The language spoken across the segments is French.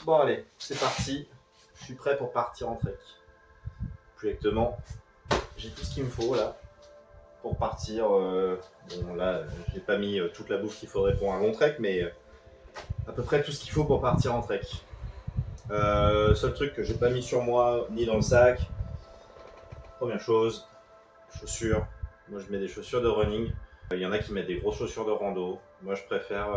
Bon allez, c'est parti. Je suis prêt pour partir en trek. Plus exactement, j'ai tout ce qu'il me faut là pour partir. Bon là, j'ai pas mis toute la bouffe qu'il faudrait pour un long trek, mais à peu près tout ce qu'il faut pour partir en trek. Seul truc que j'ai pas mis sur moi ni dans le sac. Première chose, chaussures. Moi je mets des chaussures de running. Il y en a qui mettent des grosses chaussures de rando. Moi je préfère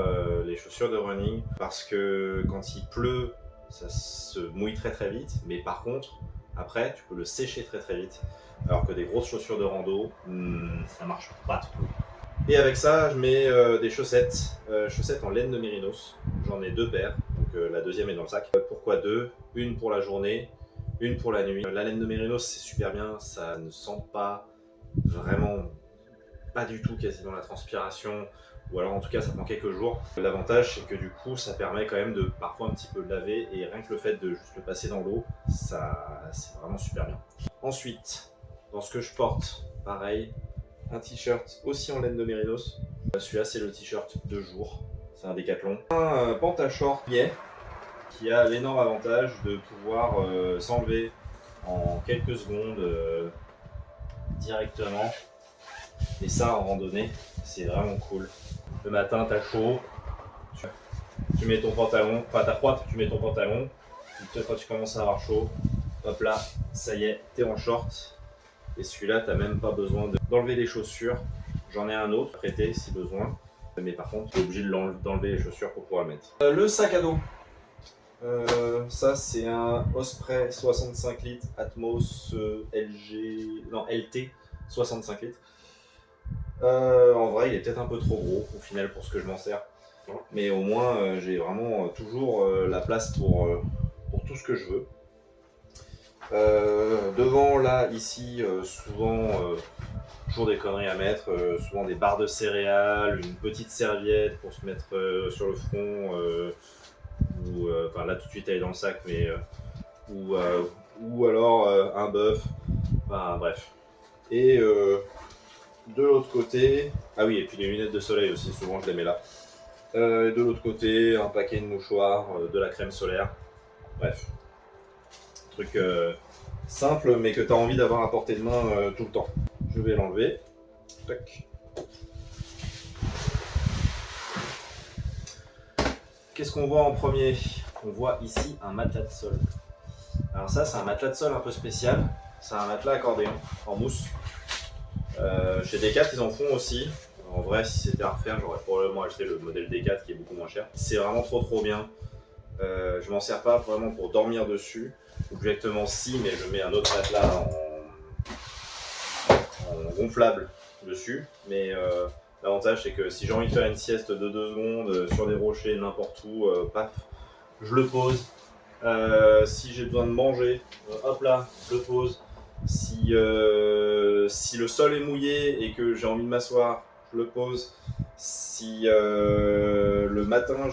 les chaussures de running parce que quand il pleut, ça se mouille très très vite. Mais par contre, après, tu peux le sécher très très vite. Alors que des grosses chaussures de rando, ça marche pas trop. Et avec ça, je mets des chaussettes. Chaussettes en laine de mérinos. J'en ai 2 paires. Donc la deuxième est dans le sac. Pourquoi 2 ? Une pour la journée, une pour la nuit. La laine de mérinos, c'est super bien. Ça ne sent pas vraiment, pas du tout quasiment la transpiration, ou alors en tout cas ça prend quelques jours. L'avantage c'est que du coup ça permet quand même de parfois un petit peu le laver, et rien que le fait de juste le passer dans l'eau, ça c'est vraiment super bien. Ensuite, dans ce que je porte, pareil, un t-shirt aussi en laine de mérinos. Celui-là c'est le t-shirt de jour, c'est un Décathlon. Un pantalon qui a l'énorme avantage de pouvoir s'enlever en quelques secondes directement. Et ça en randonnée, c'est vraiment cool. Le matin, t'as chaud, tu mets ton pantalon, enfin t'as froid, tu mets ton pantalon, et quand tu commences à avoir chaud, hop là, ça y est, t'es en short. Et celui-là, t'as même pas besoin d'enlever les chaussures. J'en ai un autre prêté si besoin, mais par contre, t'es obligé d'enlever les chaussures pour pouvoir le mettre. Le sac à dos. Ça c'est un Osprey 65 litres Atmos LT 65 litres. En vrai, il est peut-être un peu trop gros au final pour ce que je m'en sers. Mais au moins, j'ai vraiment toujours la place pour tout ce que je veux. Devant, là, ici, souvent, toujours des conneries à mettre. Souvent des barres de céréales, une petite serviette pour se mettre sur le front. Enfin, là, tout de suite, elle est dans le sac, mais... ou alors un bœuf. Enfin, bref. Et... de l'autre côté, ah oui, et puis les lunettes de soleil aussi, souvent je les mets là. De l'autre côté, un paquet de mouchoirs, de la crème solaire. Bref, truc simple, mais que tu as envie d'avoir à portée de main tout le temps. Je vais l'enlever. Tac. Qu'est-ce qu'on voit en premier ? On voit ici un matelas de sol. Alors ça, c'est un matelas de sol un peu spécial. C'est un matelas accordéon en mousse. Chez Decat, ils en font aussi. En vrai, si c'était à refaire, j'aurais probablement acheté le modèle Decat qui est beaucoup moins cher. C'est vraiment trop bien. Je m'en sers pas vraiment pour dormir dessus. Exactement si, mais je mets un autre matelas en gonflable dessus. Mais l'avantage, c'est que si j'ai envie de faire une sieste de 2 secondes sur des rochers, n'importe où, paf, je le pose. Si j'ai besoin de manger, hop là, je le pose. Si le sol est mouillé et que j'ai envie de m'asseoir, je le pose. Si le matin,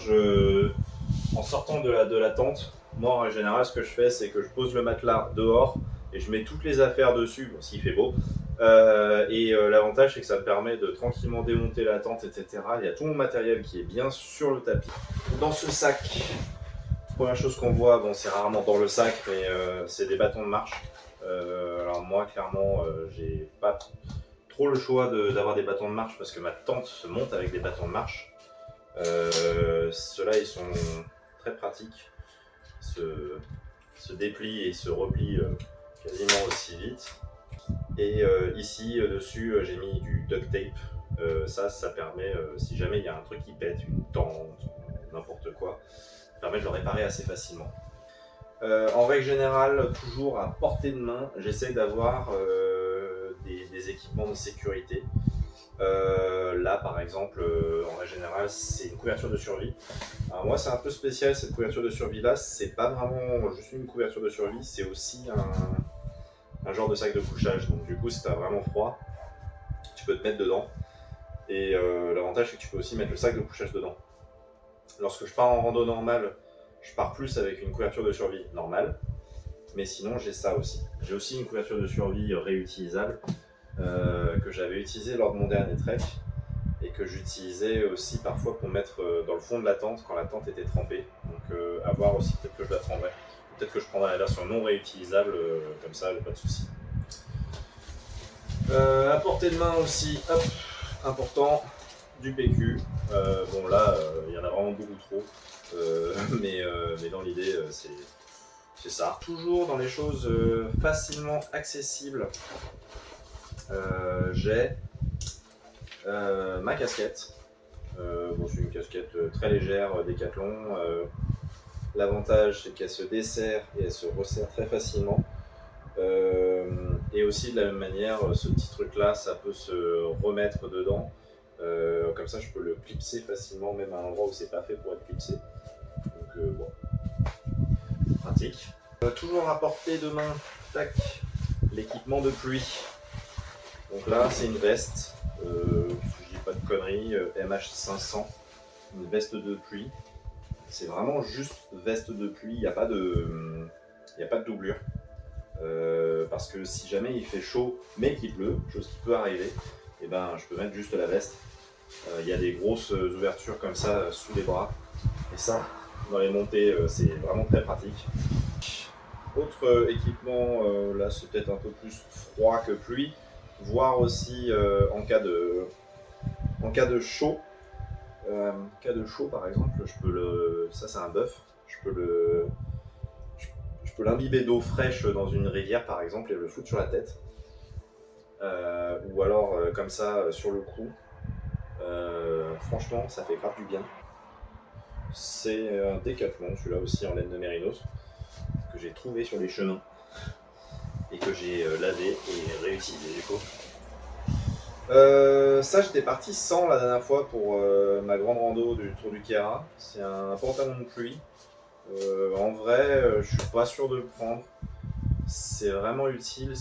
en sortant de la tente, moi en général, ce que je fais, c'est que je pose le matelas dehors et je mets toutes les affaires dessus, bon, s'il fait beau. L'avantage, c'est que ça me permet de tranquillement démonter la tente, etc. Il y a tout mon matériel qui est bien sur le tapis. Dans ce sac, première chose qu'on voit, bon, c'est rarement dans le sac, mais c'est des bâtons de marche. Alors moi clairement j'ai pas trop le choix d'avoir des bâtons de marche parce que ma tente se monte avec des bâtons de marche. Ceux-là ils sont très pratiques, se déplient et se replient quasiment aussi vite. Et ici dessus j'ai mis du duct tape. Ça permet, si jamais il y a un truc qui pète, une tente, n'importe quoi, ça permet de le réparer assez facilement. En règle générale, toujours à portée de main, j'essaie d'avoir des équipements de sécurité. Là, par exemple, en règle générale, c'est une couverture de survie. Alors moi, c'est un peu spécial cette couverture de survie-là. C'est pas vraiment juste une couverture de survie, c'est aussi un genre de sac de couchage. Donc du coup, si t'as vraiment froid, tu peux te mettre dedans. Et l'avantage, c'est que tu peux aussi mettre le sac de couchage dedans. Lorsque je pars en rando normale, je pars plus avec une couverture de survie normale, mais sinon j'ai ça aussi. J'ai aussi une couverture de survie réutilisable que j'avais utilisée lors de mon dernier trek et que j'utilisais aussi parfois pour mettre dans le fond de la tente quand la tente était trempée. Donc à voir aussi, peut-être que je la prendrai. Peut-être que je prendrai la version non réutilisable, comme ça, pas de souci. À portée de main aussi, hop, important, du PQ. Bon là, il y en a vraiment beaucoup trop, mais dans l'idée, c'est ça. Toujours dans les choses facilement accessibles, j'ai ma casquette. Bon, c'est une casquette très légère, Décathlon. L'avantage, c'est qu'elle se dessert et elle se resserre très facilement. Et aussi de la même manière, ce petit truc là, ça peut se remettre dedans. Comme ça, je peux le clipser facilement, même à un endroit où c'est pas fait pour être clipsé. Donc bon, pratique. Toujours à portée de main, tac, l'équipement de pluie. Donc là, c'est une veste, si je dis pas de conneries, MH500, une veste de pluie. C'est vraiment juste veste de pluie, il n'y a pas de doublure. Parce que si jamais il fait chaud mais qu'il pleut, chose qui peut arriver, et ben je peux mettre juste la veste. Il y a des grosses ouvertures comme ça sous les bras, et ça, dans les montées, c'est vraiment très pratique. Autre équipement, là c'est peut-être un peu plus froid que pluie, voire aussi en cas de chaud. Cas de chaud par exemple, ça c'est un bœuf, je peux l'imbiber d'eau fraîche dans une rivière par exemple et le foutre sur la tête. Ou alors comme ça sur le cou. Franchement, ça fait grave du bien. C'est un Décathlon, celui-là aussi en laine de mérinos, que j'ai trouvé sur les chemins et que j'ai lavé et réutilisé du coup. Ça, j'étais parti sans la dernière fois pour ma grande rando du Tour du Kera. C'est un pantalon de pluie. En vrai, je suis pas sûr de le prendre. C'est vraiment utile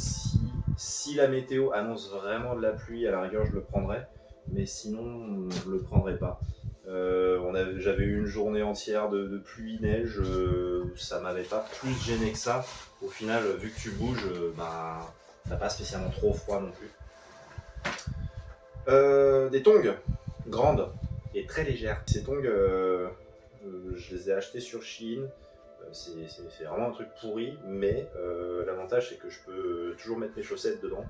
si la météo annonce vraiment de la pluie, à la rigueur je le prendrai, mais sinon je le prendrai pas. J'avais eu une journée entière de pluie, neige, ça m'avait pas plus gêné que ça. Au final, vu que tu bouges, t'as pas spécialement trop froid non plus. Des tongs grandes et très légères. Ces tongs, je les ai achetés sur Shein. C'est vraiment un truc pourri, mais l'avantage c'est que je peux toujours mettre mes chaussettes dedans.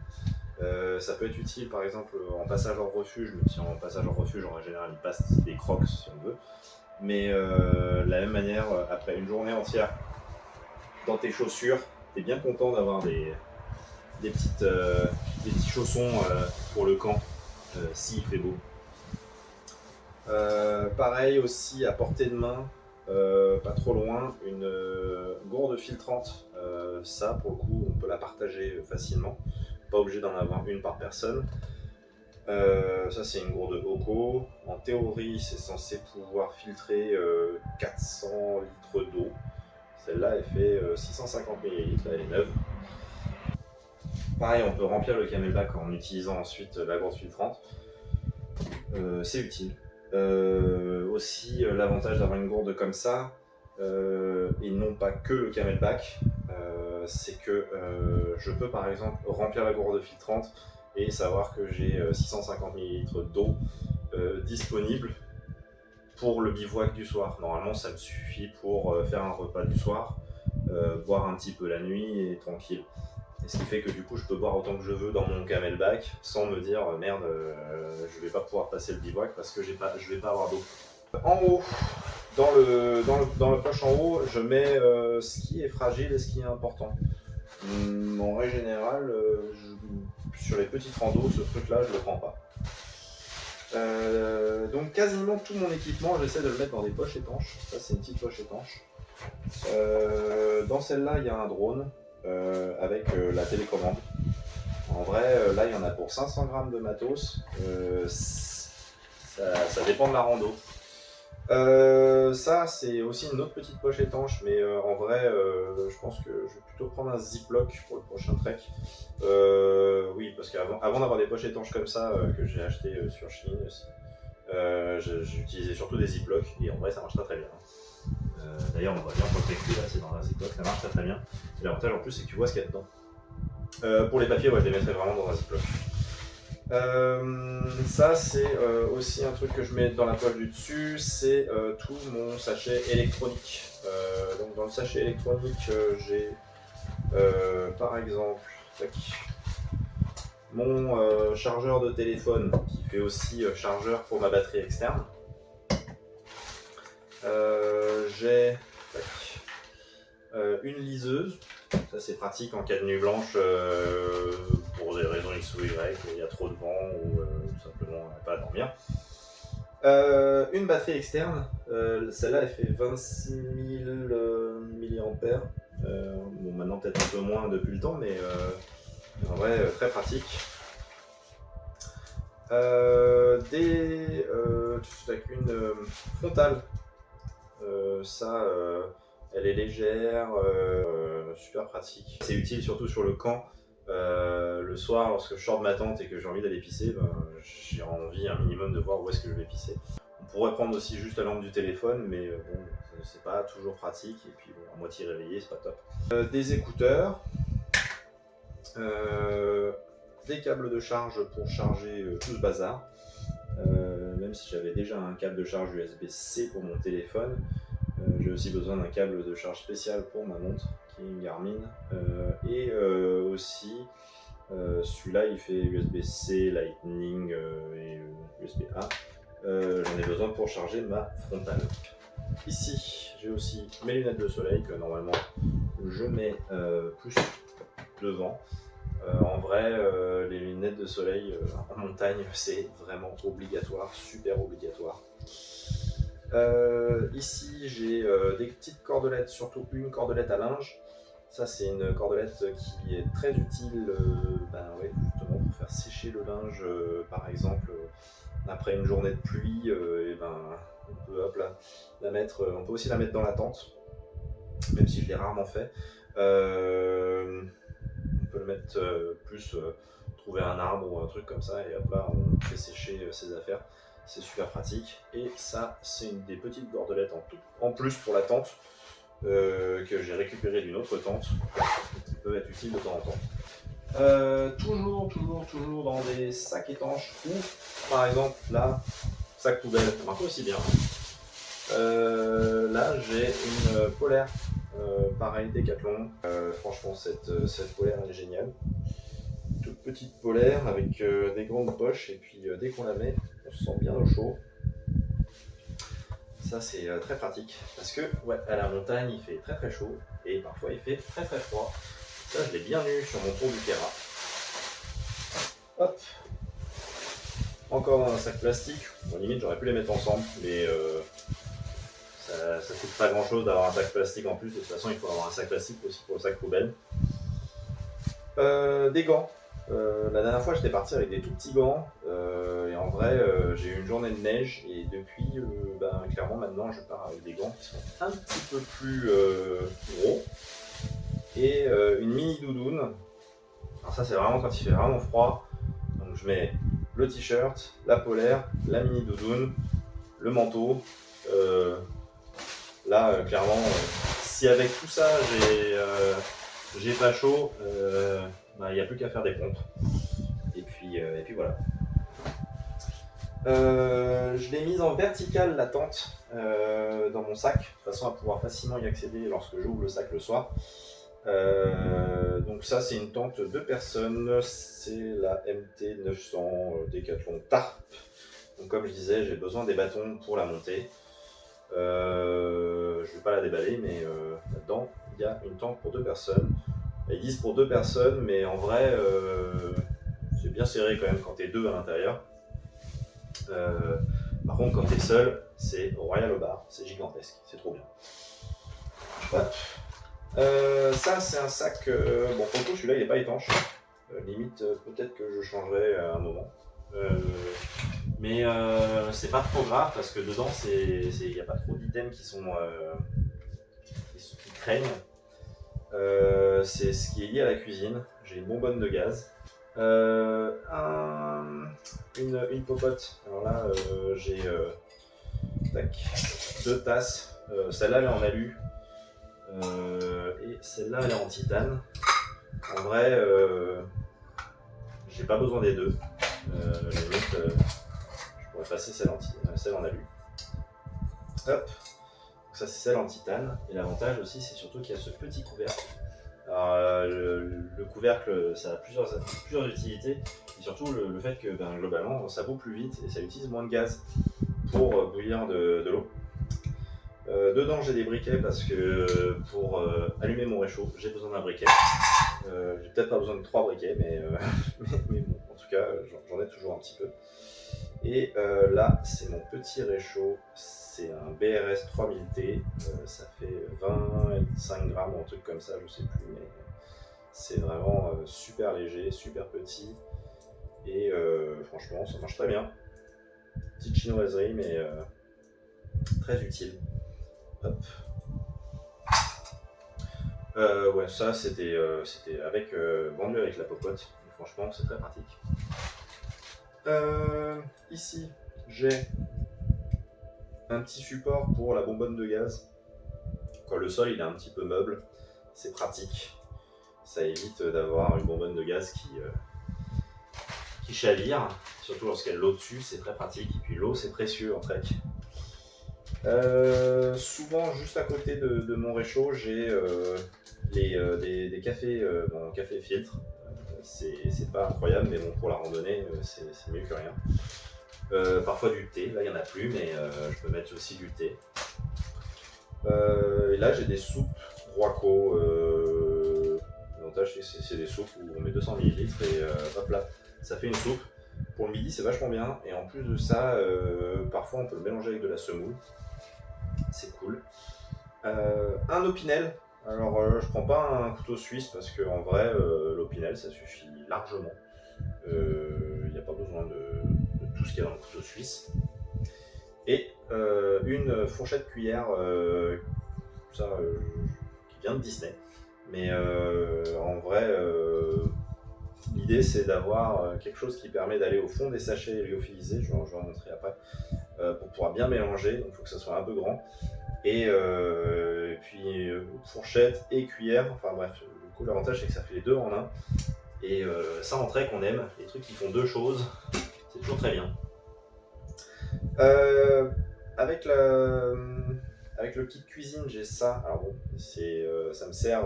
Ça peut être utile par exemple en passage en refuge, même si en passage en refuge en général il passe des crocs si on veut. Mais de la même manière, après une journée entière dans tes chaussures, t'es bien content d'avoir des petits chaussons pour le camp s'il fait beau. Pareil aussi à portée de main, pas trop loin, une gourde filtrante. Ça pour le coup on peut la partager facilement, pas obligé d'en avoir une par personne. Ça c'est une gourde Oco. En théorie c'est censé pouvoir filtrer 400 litres d'eau. Celle-là elle fait 650 ml, elle est neuve. Pareil, on peut remplir le camelback en utilisant ensuite la gourde filtrante. C'est utile. Aussi l'avantage d'avoir une gourde comme ça, et non pas que le camelback, c'est que je peux par exemple remplir la gourde filtrante et savoir que j'ai 650 ml d'eau disponible pour le bivouac du soir. Normalement ça me suffit pour faire un repas du soir, boire un petit peu la nuit et tranquille. Et ce qui fait que du coup je peux boire autant que je veux dans mon camelback sans me dire merde, je vais pas pouvoir passer le bivouac parce que je vais pas avoir d'eau. En haut, dans le poche en haut, je mets ce qui est fragile et ce qui est important. En règle générale, sur les petites randos, ce truc là je le prends pas. Donc quasiment tout mon équipement, j'essaie de le mettre dans des poches étanches. Ça c'est une petite poche étanche. Dans celle-là il y a un drone. Avec la télécommande. En vrai, là il y en a pour 500 grammes de matos. Ça dépend de la rando. Ça c'est aussi une autre petite poche étanche, mais en vrai je pense que je vais plutôt prendre un ziploc pour le prochain trek. Oui, parce qu'avant d'avoir des poches étanches comme ça que j'ai acheté sur Shein aussi, j'utilisais surtout des ziplocs et en vrai ça marche très bien. D'ailleurs on voit bien pour le PQ là, c'est dans un ziploc, ça marche très bien. Et l'avantage en plus c'est que tu vois ce qu'il y a dedans. Pour les papiers, ouais, je les mettrais vraiment dans un ziploc. Ça c'est aussi un truc que je mets dans la poche du dessus, c'est tout mon sachet électronique. Donc dans le sachet électronique, j'ai par exemple tac, mon chargeur de téléphone qui fait aussi chargeur pour ma batterie externe. J'ai une liseuse, ça c'est pratique en cas de nuit blanche pour des raisons X ou Y, il y a trop de vent ou tout simplement on n'a pas à dormir. Une batterie externe, celle-là elle fait 26 000 mAh. Bon, maintenant peut-être un peu moins depuis le temps, mais en vrai très pratique. Une frontale, ça elle est légère, super pratique. C'est utile surtout sur le camp. Le soir, lorsque je sors de ma tente et que j'ai envie d'aller pisser, j'ai envie un minimum de voir où est-ce que je vais pisser. On pourrait prendre aussi juste la lampe du téléphone, mais bon, c'est pas toujours pratique. Et puis bon, à moitié réveillé, c'est pas top. Des écouteurs, des câbles de charge pour charger tout ce bazar. Même si j'avais déjà un câble de charge USB-C pour mon téléphone, j'ai aussi besoin d'un câble de charge spécial pour ma montre qui est une Garmin, et aussi celui-là il fait USB-C, Lightning et USB-A. J'en ai besoin pour charger ma frontale. Ici j'ai aussi mes lunettes de soleil que normalement je mets plus devant. En vrai, les lunettes de soleil en montagne, c'est vraiment obligatoire, super obligatoire. Ici, j'ai des petites cordelettes, surtout une cordelette à linge. Ça, c'est une cordelette qui est très utile ouais, justement pour faire sécher le linge, par exemple, après une journée de pluie. On peut hop, la mettre, on peut aussi la mettre dans la tente, même si je l'ai rarement fait. On peut le mettre trouver un arbre ou un truc comme ça et hop là on fait sécher ses affaires, c'est super pratique. Et ça c'est une des petites cordelettes en plus pour la tente que j'ai récupéré d'une autre tente qui peut être utile de temps en temps. Toujours dans des sacs étanches ou par exemple là, sac poubelle, ça marche aussi bien. Là j'ai une polaire. Pareil, Décathlon. Franchement, cette polaire elle est géniale. Toute petite polaire avec des grandes poches et puis dès qu'on la met, on se sent bien au chaud. Ça c'est très pratique parce que ouais, à la montagne il fait très très chaud et parfois il fait très très froid. Ça je l'ai bien eu sur mon tour du Kera. Hop. Encore dans un sac plastique. Bon, limite j'aurais pu les mettre ensemble, mais ça coûte pas grand chose d'avoir un sac plastique en plus. De toute façon, il faut avoir un sac plastique aussi pour le sac poubelle. Des gants. La dernière fois, j'étais parti avec des tout petits gants. Et en vrai, j'ai eu une journée de neige. Et depuis, clairement, maintenant, je pars avec des gants qui sont un petit peu plus gros. Et une mini doudoune. Alors, ça, c'est vraiment quand il fait vraiment froid. Donc, je mets le t-shirt, la polaire, la mini doudoune, le manteau. Là, clairement, si avec tout ça j'ai pas chaud, il n'y a plus qu'à faire des pompes. Et puis voilà. Je l'ai mise en verticale la tente dans mon sac, de façon à pouvoir facilement y accéder lorsque j'ouvre le sac le soir. Donc ça c'est une tente 2 personnes, c'est la MT900 Décathlon Tarp. Donc comme je disais, j'ai besoin des bâtons pour la monter. Je vais pas la déballer, mais là-dedans il y a une tente pour 2 personnes. Ils disent pour 2 personnes, mais en vrai c'est bien serré quand même quand t'es 2 à l'intérieur. Par contre quand t'es seul, c'est royal au bar, c'est gigantesque, c'est trop bien. Hop. Ça c'est un sac, bon pour le coup celui-là il est pas étanche, limite peut-être que je changerai à un moment. Mais c'est pas trop grave parce que dedans il n'y a pas trop d'items qui craignent. C'est ce qui est lié à la cuisine. J'ai une bonbonne de gaz, une popote. Alors là j'ai 2 tasses. Celle-là elle est en alu et celle-là elle est en titane. En vrai j'ai pas besoin des deux. Limite, je pourrais passer celle en alu. Hop. Donc ça c'est celle en titane. Et l'avantage aussi c'est surtout qu'il y a ce petit couvercle. Alors, le couvercle ça a plusieurs utilités. Et surtout le fait que globalement ça bout plus vite et ça utilise moins de gaz pour bouillir de l'eau. Dedans j'ai des briquets parce que pour allumer mon réchaud j'ai besoin d'un briquet. J'ai peut-être pas besoin de 3 briquets mais bon, en tout cas j'en ai toujours un petit peu. Et là c'est mon petit réchaud, c'est un BRS 3000T, ça fait 25 grammes ou un truc comme ça, je sais plus, mais c'est vraiment super léger, super petit et franchement ça marche très bien. Petite chinoiserie mais très utile. Hop. Ouais, ça c'était vendu avec la popote. Et franchement, c'est très pratique. Ici, j'ai un petit support pour la bonbonne de gaz. Quand le sol il est un petit peu meuble, c'est pratique. Ça évite d'avoir une bonbonne de gaz qui chavire, surtout lorsqu'il y a de l'eau dessus, c'est très pratique. Et puis l'eau, c'est précieux en trek. Souvent, juste à côté de mon réchaud, j'ai des cafés, mon café filtre. C'est pas incroyable, mais bon, pour la randonnée, c'est mieux que rien. Parfois du thé, là il n'y en a plus, mais je peux mettre aussi du thé. Et là j'ai des soupes Roico. L'avantage c'est des soupes où on met 200 ml et hop là, ça fait une soupe. Pour le midi c'est vachement bien, et en plus de ça, parfois on peut le mélanger avec de la semoule. C'est cool. Un opinel. Alors je prends pas un couteau suisse parce qu'en vrai l'opinel ça suffit largement. Il n'y a pas besoin de tout ce qu'il y a dans le couteau suisse. Et une fourchette cuillère qui vient de Disney. Mais en vrai l'idée c'est d'avoir quelque chose qui permet d'aller au fond des sachets lyophiliser, je vais en montrer après, pour pouvoir bien mélanger, donc il faut que ça soit un peu grand. Et puis fourchette et cuillère, enfin bref, du coup l'avantage c'est que ça fait les deux en un. Et ça en trek on aime, les trucs qui font deux choses, c'est toujours très bien. Avec le kit cuisine j'ai ça, alors bon, ça me sert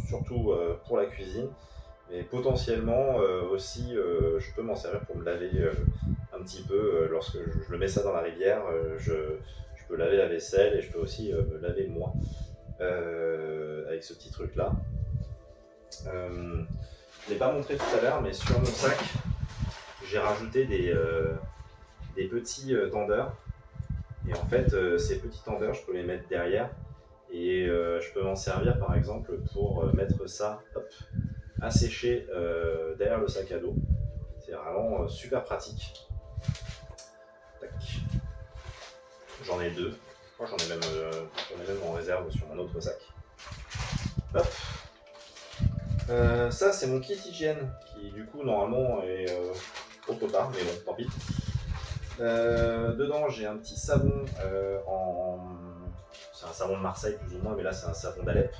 surtout pour la cuisine, mais potentiellement aussi je peux m'en servir pour me laver un petit peu lorsque je le mets ça dans la rivière, je peux laver la vaisselle et je peux aussi me laver moi avec ce petit truc là. Je ne l'ai pas montré tout à l'heure, mais sur mon sac j'ai rajouté des petits tendeurs, et en fait ces petits tendeurs je peux les mettre derrière et je peux m'en servir par exemple pour mettre ça à sécher derrière le sac à dos. C'est vraiment super pratique. Tac. J'en ai deux. Moi, j'en ai même en réserve sur mon autre sac. Hop. Ça, c'est mon kit hygiène qui, du coup, normalement est autre part, mais bon, tant pis. Dedans, j'ai un petit savon c'est un savon de Marseille, plus ou moins, mais là, c'est un savon d'Alep.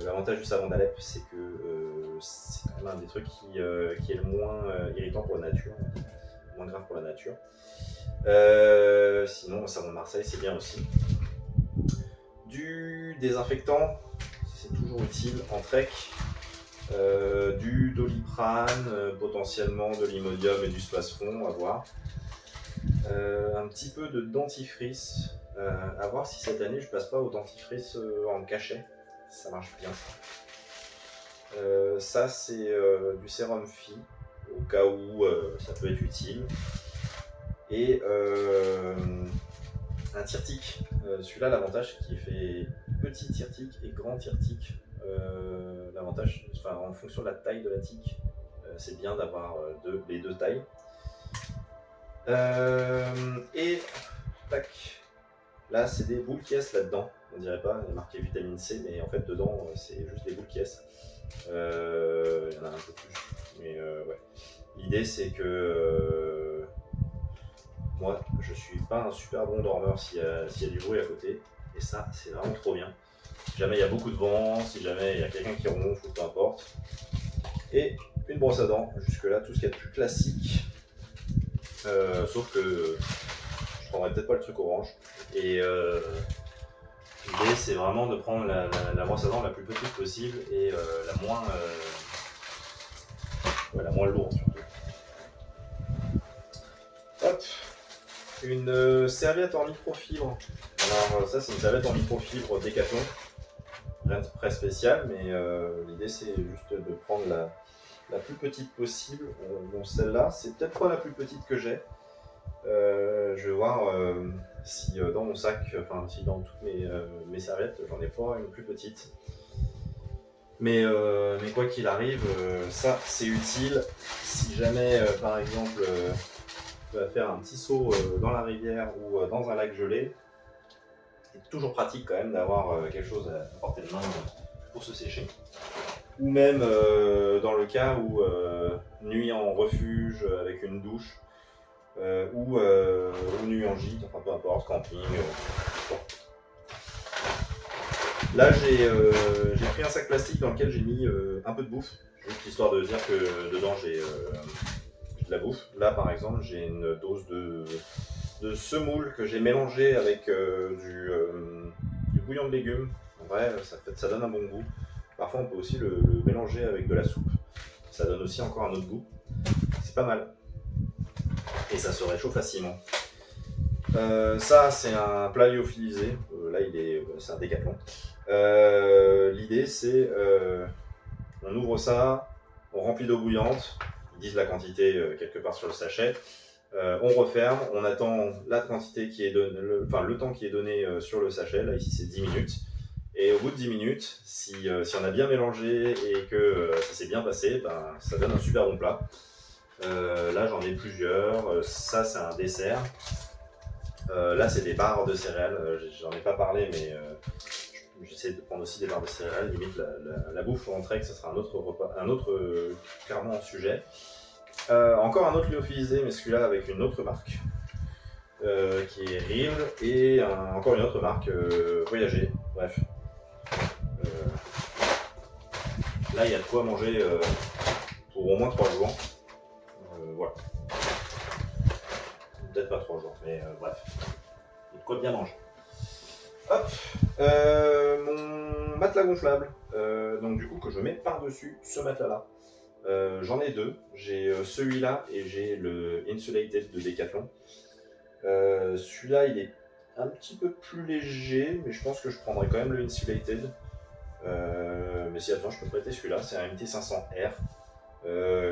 L'avantage du savon d'Alep, c'est que c'est quand même un des trucs qui est le moins irritant pour la nature, le moins grave pour la nature. Sinon, le savon de Marseille, c'est bien aussi. Du désinfectant, c'est toujours utile en trek. Du Doliprane, potentiellement de l'Imodium et du Spasfon, à voir. Un petit peu de dentifrice, à voir si cette année je passe pas au dentifrice en cachet, ça marche bien. Ça c'est du sérum Phi, au cas où ça peut être utile. Et un tire-tic, celui-là l'avantage c'est qu'il fait petit tire-tic et grand tire-tic. L'avantage, enfin, en fonction de la taille de la tique, c'est bien d'avoir les deux tailles. Et tac, là c'est des boules caisses là-dedans, on dirait pas, il y a marqué vitamine C, mais en fait dedans c'est juste des boules caisses. Il y en a un peu plus, mais ouais. L'idée c'est que moi je suis pas un super bon dormeur s'il y a du bruit à côté, et ça c'est vraiment trop bien. Si jamais il y a beaucoup de vent, si jamais il y a quelqu'un qui ronfle ou peu importe. Et une brosse à dents. Jusque-là, tout ce qu'il y a de plus classique. Sauf que je prendrais peut-être pas le truc orange. Et l'idée, c'est vraiment de prendre la brosse à dents la plus petite possible et la moins lourde surtout. Hop, une serviette en microfibre. Alors ça, c'est une serviette en microfibre Décathlon. Rien de très spécial, mais l'idée, c'est juste de prendre la plus petite possible. Bon, celle-là, c'est peut-être pas la plus petite que j'ai. Je vais voir si dans mon sac, enfin si dans toutes mes serviettes, j'en ai pas une plus petite. Mais quoi qu'il arrive, ça c'est utile. Si jamais, par exemple, tu vas faire un petit saut dans la rivière ou dans un lac gelé, c'est toujours pratique quand même d'avoir quelque chose à portée de main pour se sécher. Ou même dans le cas où nuit en refuge avec une douche, ou nuit en gîte, enfin peu importe, camping. Bon. Là j'ai pris un sac plastique dans lequel j'ai mis un peu de bouffe, juste histoire de dire que dedans j'ai de la bouffe. Là par exemple j'ai une dose de semoule que j'ai mélangé avec du bouillon de légumes. En vrai ça donne un bon goût. Parfois on peut aussi le mélanger avec de la soupe, ça donne aussi encore un autre goût. C'est pas mal. Et ça se réchauffe facilement. Ça c'est un plat lyophilisé, là c'est un Décathlon. L'idée c'est on ouvre ça, on remplit d'eau bouillante, ils disent la quantité quelque part sur le sachet, on referme, on attend la quantité qui est donnée, le temps qui est donné sur le sachet, là ici c'est 10 minutes. Et au bout de 10 minutes, si on a bien mélangé et que ça s'est bien passé, ben, ça donne un super bon plat. Là j'en ai plusieurs, ça c'est un dessert. Là c'est des barres de céréales, j'en ai pas parlé mais j'essaie de prendre aussi des barres de céréales, limite la bouffe en entrée, que ce sera un autre repas, clairement sujet. Encore un autre lyophilisé, mais celui-là avec une autre marque qui est Rive, et encore une autre marque, Voyager, bref. Là il y a de quoi manger pour au moins 3 jours. Voilà. Peut-être pas 3 jours, mais bref. Il y a de quoi bien manger. Hop, mon matelas gonflable, donc du coup que je mets par-dessus ce matelas-là. J'en ai deux, j'ai celui-là et j'ai le Insulated de Decathlon. Celui-là il est un petit peu plus léger, mais je pense que je prendrai quand même le Insulated. Mais si attends, je peux prêter celui-là, c'est un MT500R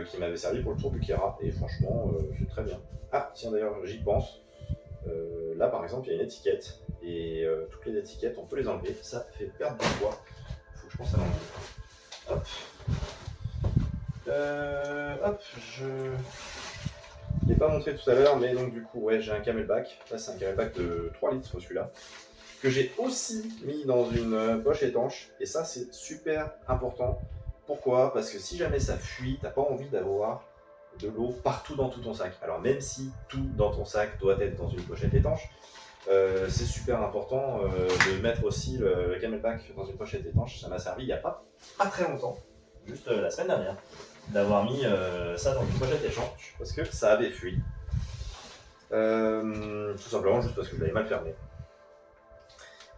qui m'avait servi pour le Tour du Kera, et franchement c'est très bien. Ah tiens d'ailleurs j'y pense, là par exemple il y a une étiquette, et toutes les étiquettes on peut les enlever, ça fait perdre du poids, faut que je pense à l'enlever. Hop, je ne l'ai pas montré tout à l'heure, mais donc du coup ouais j'ai un Camelback, là c'est un Camelback de 3 litres celui-là, que j'ai aussi mis dans une poche étanche, et ça c'est super important. Pourquoi? Parce que si jamais ça fuit, t'as pas envie d'avoir de l'eau partout dans tout ton sac. Alors même si tout dans ton sac doit être dans une pochette étanche, c'est super important de mettre aussi le Camelback dans une pochette étanche. Ça m'a servi il n'y a pas très longtemps, juste la semaine dernière, d'avoir mis ça dans une pochette étanche parce que ça avait fui. Tout simplement juste parce que je l'avais mal fermé.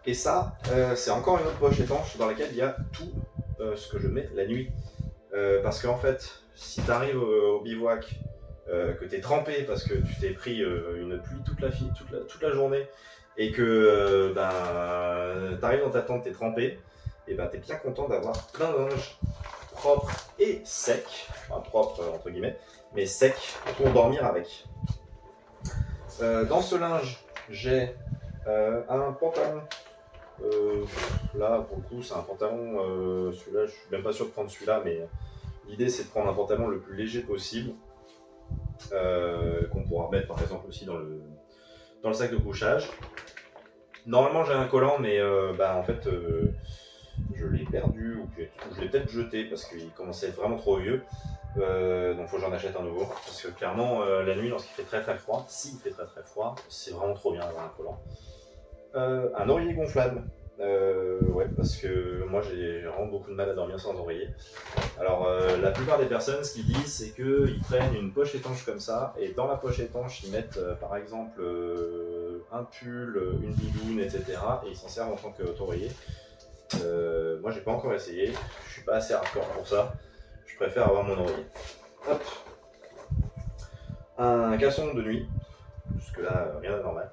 Et ça, c'est encore une autre poche étanche dans laquelle il y a tout ce que je mets la nuit. Parce qu'en fait, si tu arrives au bivouac, que tu es trempé parce que tu t'es pris une pluie toute la journée, et que tu arrives dans ta tente, tu es trempé, et ben tu es bien content d'avoir plein de linge propre et sec, enfin propre entre guillemets, mais sec pour dormir avec. Dans ce linge, j'ai un pantalon. Là pour le coup c'est un pantalon, celui-là je suis même pas sûr de prendre celui-là, mais l'idée c'est de prendre un pantalon le plus léger possible, qu'on pourra mettre par exemple aussi dans le sac de couchage. Normalement j'ai un collant, mais en fait je l'ai perdu, ou je l'ai peut-être jeté parce qu'il commençait à être vraiment trop vieux, donc faut que j'en achète un nouveau, parce que clairement la nuit lorsqu'il fait très froid, s'il fait très froid, c'est vraiment trop bien d'avoir un collant. Un oreiller gonflable, Ouais, parce que moi j'ai vraiment beaucoup de mal à dormir sans oreiller. Alors la plupart des personnes, ce qu'ils disent, c'est qu'ils prennent une poche étanche comme ça, et dans la poche étanche, ils mettent par exemple un pull, une doudoune, etc. Et ils s'en servent en tant qu'oreiller. Moi j'ai pas encore essayé, je suis pas assez hardcore pour ça. Je préfère avoir mon oreiller. Hop. Un caleçon de nuit, jusque là rien d'anormal.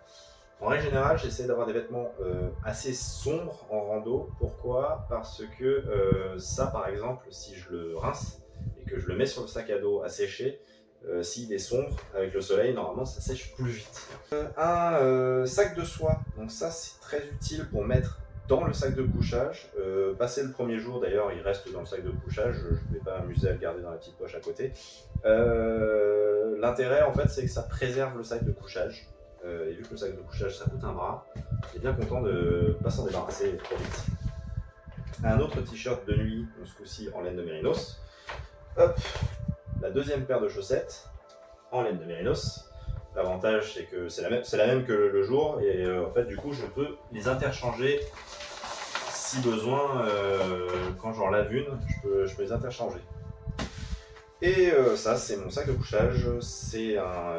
En règle générale, j'essaie d'avoir des vêtements assez sombres en rando. Pourquoi? Parce que ça, par exemple, si je le rince et que je le mets sur le sac à dos à sécher, s'il est sombre avec le soleil, normalement ça sèche plus vite. Un sac de soie, donc ça c'est très utile pour mettre dans le sac de couchage. Passer le premier jour, d'ailleurs, il reste dans le sac de couchage, je ne vais pas m'amuser à le garder dans la petite poche à côté. L'intérêt, en fait, c'est que ça préserve le sac de couchage. Et vu que le sac de couchage ça coûte un bras, j'ai bien content de pas s'en débarrasser trop vite. Un autre t-shirt de nuit, ce coup-ci en laine de mérinos. Hop, la deuxième paire de chaussettes en laine de mérinos. L'avantage c'est que c'est la même que le jour, et en fait du coup je peux les interchanger si besoin. Quand j'en lave une, je peux les interchanger. Et ça c'est mon sac de couchage, c'est un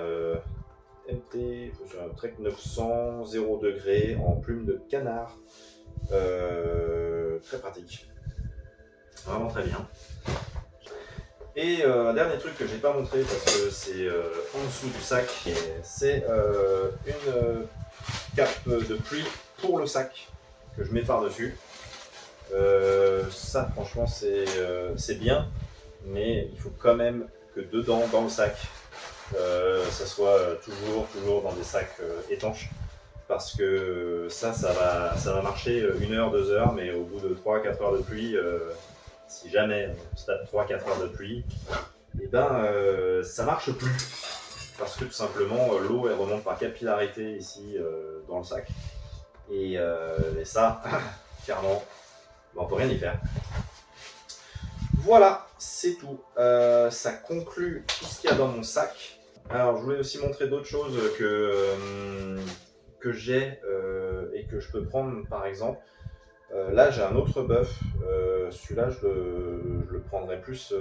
MT, un Trek 900, 0 degré, en plume de canard. Très pratique. Vraiment très bien. Et un dernier truc que j'ai pas montré parce que c'est en dessous du sac, c'est une cape de pluie pour le sac que je mets par-dessus. Ça franchement c'est bien, mais il faut quand même que dedans, dans le sac, ça soit toujours dans des sacs étanches, parce que ça va marcher 1 heure, 2 heures, mais au bout de 3-4 heures de pluie, si jamais on se tape 3-4 heures de pluie, et ben ça marche plus, parce que tout simplement l'eau elle remonte par capillarité ici dans le sac, et ça, clairement, on peut rien y faire. Voilà, c'est tout. Ça conclut tout ce qu'il y a dans mon sac. Alors, je voulais aussi montrer d'autres choses que j'ai et que je peux prendre, par exemple. Là, j'ai un autre bœuf. Celui-là, je le prendrais plus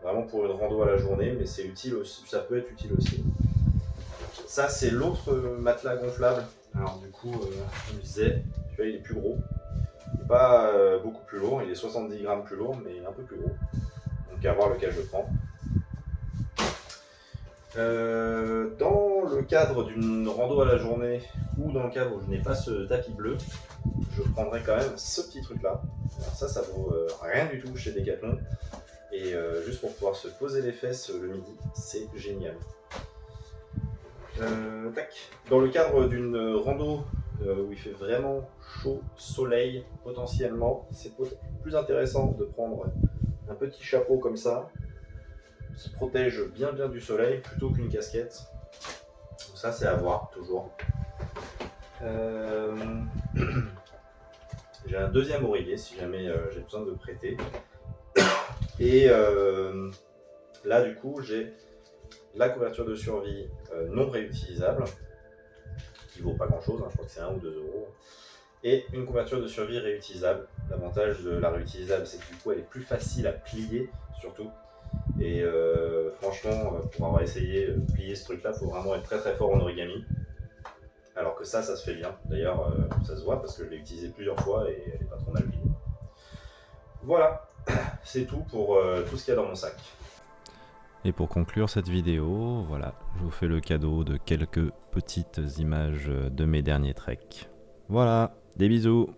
vraiment pour une rando à la journée, mais c'est utile aussi. Ça peut être utile aussi. Ça, c'est l'autre matelas gonflable. Alors, du coup, je me disais, celui-là, il est plus gros. Il n'est pas beaucoup plus lourd. Il est 70 grammes plus lourd, mais un peu plus gros. Donc, à voir lequel je prends. Dans le cadre d'une rando à la journée, ou dans le cadre où je n'ai pas ce tapis bleu, je prendrai quand même ce petit truc là. Alors ça vaut rien du tout chez Decathlon, et juste pour pouvoir se poser les fesses le midi, c'est génial. Tac. Dans le cadre d'une rando où il fait vraiment chaud, soleil potentiellement, c'est plus intéressant de prendre un petit chapeau comme ça, qui protège bien du soleil, plutôt qu'une casquette. Donc ça c'est à voir toujours. J'ai un deuxième oreiller si jamais j'ai besoin de prêter. Et là du coup j'ai la couverture de survie non réutilisable, qui vaut pas grand chose, hein, je crois que c'est 1 ou 2 euros. Et une couverture de survie réutilisable. L'avantage de la réutilisable, c'est que du coup elle est plus facile à plier surtout. Et franchement, pour avoir essayé de plier ce truc là, il faut vraiment être très fort en origami. Alors que ça se fait bien. D'ailleurs, ça se voit parce que je l'ai utilisé plusieurs fois et elle n'est pas trop mal pliée. Voilà, c'est tout pour tout ce qu'il y a dans mon sac. Et pour conclure cette vidéo, voilà, je vous fais le cadeau de quelques petites images de mes derniers treks. Voilà, des bisous!